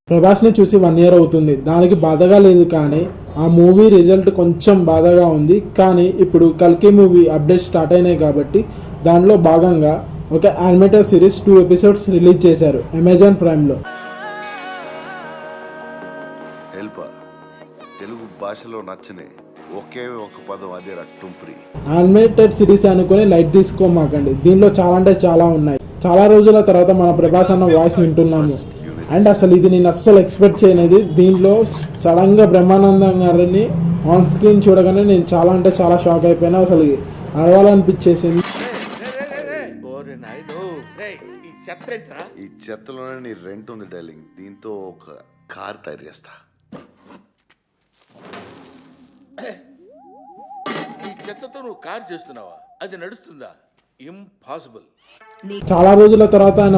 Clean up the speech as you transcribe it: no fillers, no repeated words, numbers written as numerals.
ప్రభాస్ని చూసి 1 ఇయర్ అవుతుంది. దానికి బాధగా లేదు, కానీ ఆ మూవీ రిజల్ట్ కొంచెం బాధగా ఉంది. కానీ ఇప్పుడు కల్కి మూవీ అప్డేట్ స్టార్ట్ అయినాయి కాబట్టి దానిలో భాగంగా ఒక యానిమేటెడ్ సిరీస్ 2 ఎపిసోడ్స్ రిలీజ్ చేశారు అమెజాన్ ప్రైమ్లో. తెలుగు భాషలో నచ్చని ఒకే ఒక పదం, అదే రక్తుంపురి. యానిమేటెడ్ సిరీస్ అనుకుని లైట్ తీసుకోమాకండి, దీనిలో చాలా అంటే చాలా ఉన్నాయి. చాలా రోజుల తర్వాత మన ప్రభాస్ అన్న వాయిస్ వింటున్నాము. అండ్ అసలు ఇది నేను అస్సలు ఎక్స్పెక్ట్ చేయలేదు. దీంట్లో సడన్గా బ్రహ్మానందం గారిని ఆన్ స్క్రీన్ చూడగానే నేను చాలా అంటే చాలా షాక్ అయిపోయినా. అసలు అడవాలనిపించేసింది. ఈ చెత్తలోనే నీ రెంట్ ఉంది డార్లింగ్. దీంతో ఒక కార్ తయారు చేస్తా. ఈ చెత్తతో నువ్వు కార్ చేస్తున్నావా? అది నడుస్తుందా? ఇంపాసిబుల్. చాలా రోజుల తర్వాత ఆయన